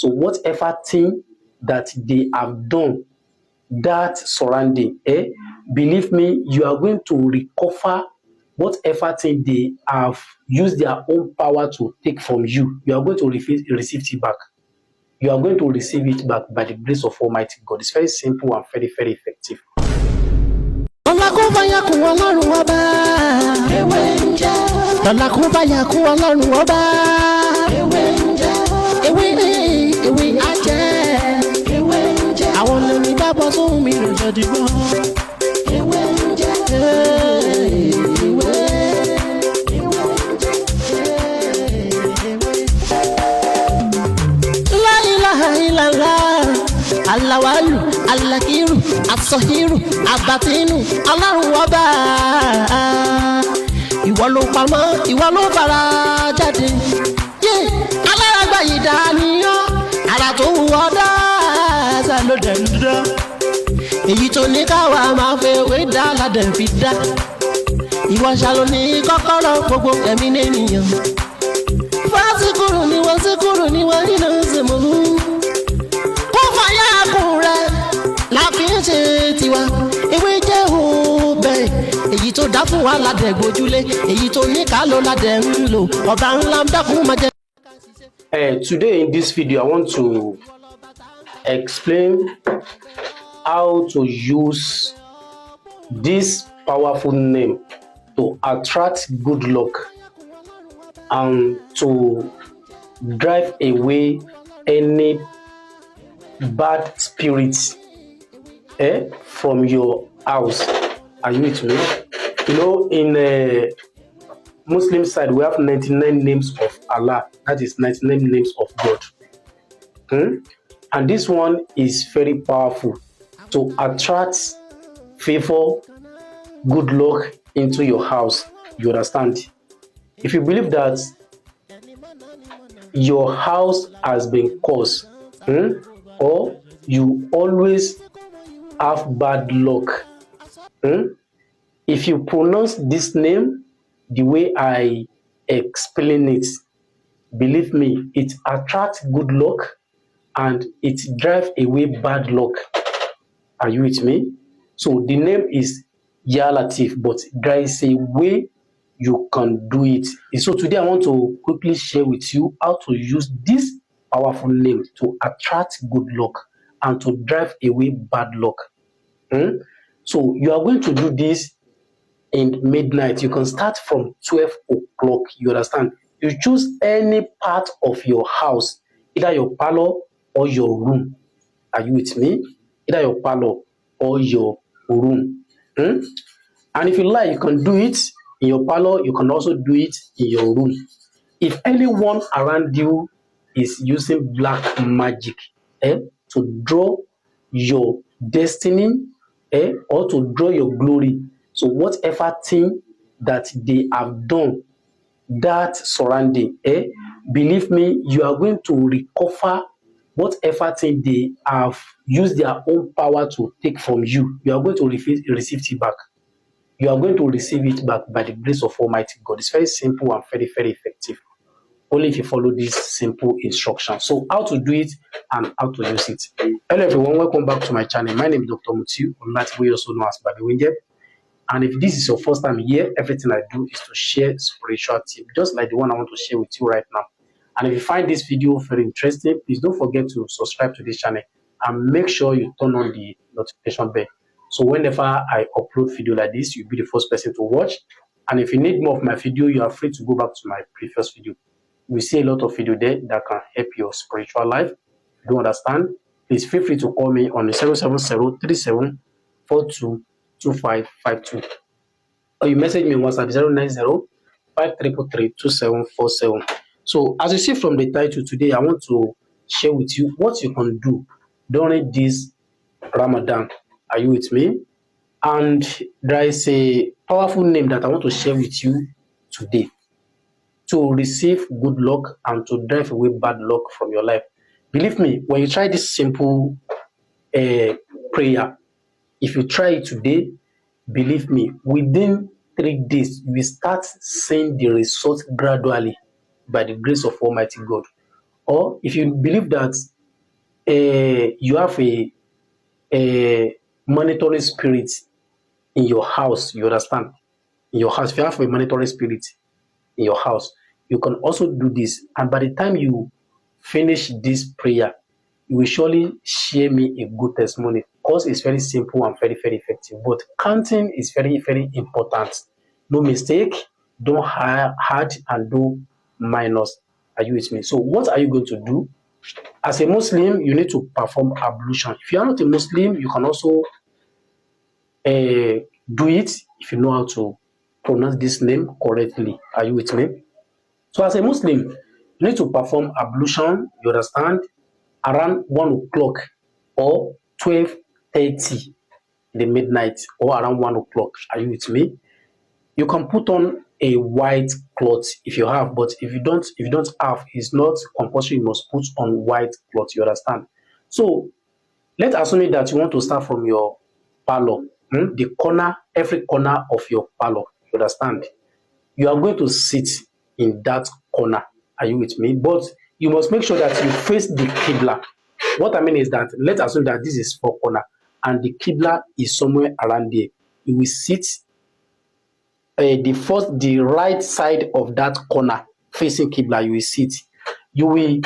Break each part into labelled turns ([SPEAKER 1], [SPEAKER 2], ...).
[SPEAKER 1] So whatever thing that they have done, that surrounding, believe me, you are going to recover whatever thing they have used their own power to take from you. You are going to receive it back. You are going to receive it back by the grace of Almighty God. It's very simple and very, very effective.
[SPEAKER 2] Alawalu, Alakiru, Asohiru, Abatinu, Ọlọ́run ọba. Ìwọ ló pamọ́, ìwọ ló fara jáde. Alárágbá yìí dániyàn, ara tó wù ọ́ dáadáa ló dẹ̀ ń dá. Èyí tó ní káwa máa fẹ́ wé dá ládẹ̀ fi dá. Ìwọ ṣàlò ní kọ́kọ́rọ́ gbogbo ẹ̀mí nìyẹn. Fásikúrò ni wọ́n nínú ìsìnkú. Tiwa ewé jẹ́ òbẹ̀ èyí tó dá fún wa ládẹ̀ gbójúlé èyí tó ní ká ló ládẹ̀ ń lò ọba ńlá dákun máa jẹ́.
[SPEAKER 1] Today in this video I want to explain how to use this powerful name to attract good luck and to drive away any bad spirits from your house. Are you with me? You know, in the Muslim side, we have 99 names of Allah. That is 99 names of God. And this one is very powerful to attract favor, good luck into your house. You understand? If you believe that your house has been cursed, or you always have bad luck, if you pronounce this name the way I explain it, believe me, it attracts good luck and it drives away bad luck. Are you with me? So the name is Ya Latif, but there is a way you can do it. So today I want to quickly share with you how to use this powerful name to attract good luck and to drive away bad luck. So you are going to do this in midnight. You can start from 12 o'clock. You understand? You choose any part of your house, either your parlor or your room. Are you with me? Either your parlor or your room. And if you like, you can do it in your parlor. You can also do it in your room. If anyone around you is using black magic to draw your destiny or to draw your glory, so whatever thing that they have done, that surrounding, believe me, you are going to recover whatever thing they have used their own power to take from you. You are going to receive it back. You are going to receive it back by the grace of Almighty God. It's very simple and very, very effective. Only if you follow this simple instruction. So how to do it and how to use it. Hello everyone, welcome back to my channel. My name is Dr. Mutiu, also known as Baby Winge. And if this is your first time here, everything I do is to share spiritual tips, just like the one I want to share with you right now. And if you find this video very interesting, please don't forget to subscribe to this channel and make sure you turn on the notification bell. So whenever I upload video like this, you'll be the first person to watch. And if you need more of my video, you are free to go back to my previous video. We see a lot of video there that can help your spiritual life. If you don't understand, please feel free to call me on the 070-3742-2552. Or you message me on WhatsApp 090-5333-2747. So as you see from the title today, I want to share with you what you can do during this Ramadan. Are you with me? And there is a powerful name that I want to share with you today to receive good luck and to drive away bad luck from your life. Believe me, when you try this simple prayer, if you try it today, believe me, within 3 days, you will start seeing the results gradually by the grace of Almighty God. or if you believe that you have a monitoring spirit in your house, you understand? In your house, if you have a monitoring spirit in your house, you can also do this. And by the time you finish this prayer, you will surely share me a good testimony, because it's very simple and very, very effective. But counting is very, very important. No mistake, don't add and do minus. Are you with me? So what are you going to do? As a Muslim, you need to perform ablution. If you are not a Muslim, you can also do it if you know how to pronounce this name correctly. Are you with me? So as a Muslim, you need to perform ablution, you understand, around 1 o'clock or 12:30 in the midnight, or around 1 o'clock. Are you with me? You can put on a white cloth if you have, but if you don't have, it's not compulsory. You must put on white cloth, you understand? So let's assume that you want to start from your parlor, the corner, every corner of your parlor, you understand? You are going to sit in that corner. Are you with me? But you must make sure that you face the Qibla. What I mean is that let's assume that this is 4 corner and the Qibla is somewhere around there. You will sit the right side of that corner facing Qibla. You will sit. You will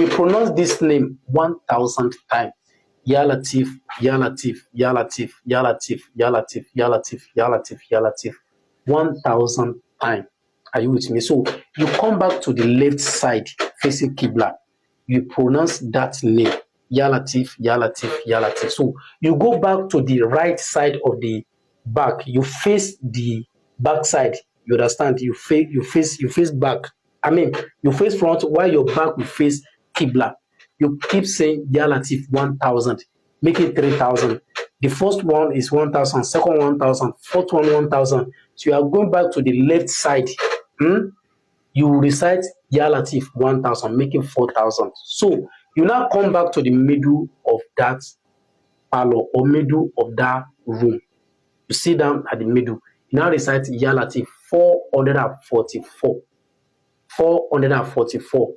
[SPEAKER 1] pronounce this name 1,000 times. Ya Latif, Ya Latif, Ya Latif, Ya Latif, Ya Latif, Ya Latif, Ya Latif, Ya Latif, 1,000 times. Are you with me? So you come back to the left side facing Qibla. You pronounce that name, Ya Latif, Ya Latif, Ya Latif. So you go back to the right side of the back. You face the back side. You understand? You face back. I mean, you face front while your back will face Qibla. You keep saying Ya Latif 1,000, make it 3,000. The first one is 1,000, second 1,000, fourth one 1,000. So you are going back to the left side. You recite Ya Latif 1,000, making 4,000. So you now come back to the middle of that parlor or middle of that room. You sit down at the middle. You now recite Ya Latif 444. 444.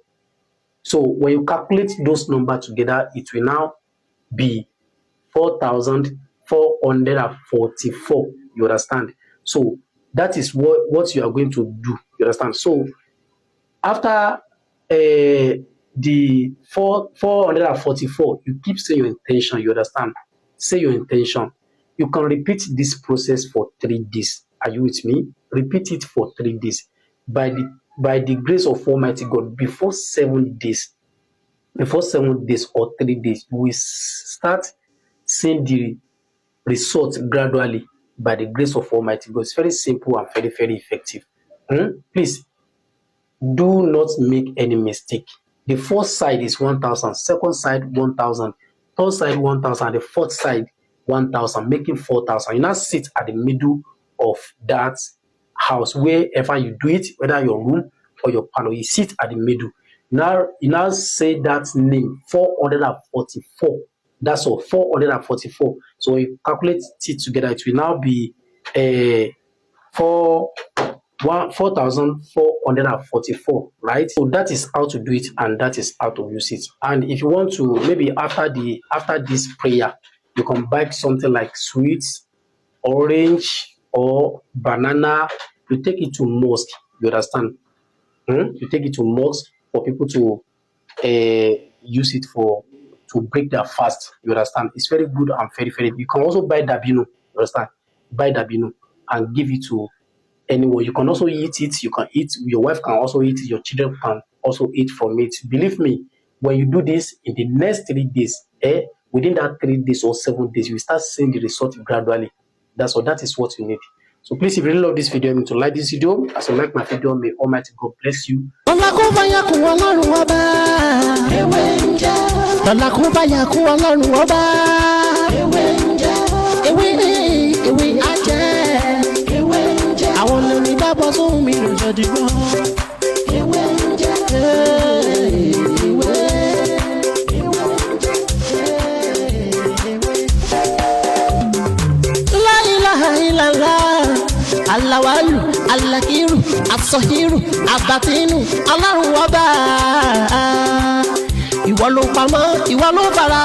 [SPEAKER 1] So when you calculate those numbers together, it will now be 4,444. You understand? So that is what you are going to do. You understand? So after the 444, you keep saying your intention. You understand? Say your intention. You can repeat this process for 3 days. Are you with me? Repeat it for 3 days. By the grace of Almighty God, before 7 days or 3 days, we start seeing the results gradually by the grace of Almighty God. It's very simple and very, very effective. Please do not make any mistake. The first side is 1,000, second side 1,000, third side 1,000, the fourth side 1,000, making 4,000. You now sit at the middle of that house, wherever you do it, whether your room or your parlor, you sit at the middle. You now say that name 444. That's all, 444. So you calculate it together, it will now be 4,444, right? So that is how to do it, and that is how to use it. And if you want to, maybe after this prayer, you can buy something like sweets, orange or banana. You take it to mosque. You understand? You take it to mosque for people to use it to break their fast. You understand? It's very good and very, very. You can also buy dabino. You understand? Buy dabino and give it to anyone. You can also eat it. You can eat. Your wife can also eat it. Your children can also eat from it. Believe me, when you do this in the next 3 days, within that 3 days or 7 days, you start seeing the result gradually. That's all. That is what you need. So please, if you really love this video, you need to like this video. As you like my video, may Almighty God bless you.
[SPEAKER 2] Alawalu alakiru asọhiru abatinu ọlọ́run ọba ìwọ ló pamọ́ ìwọ ló fara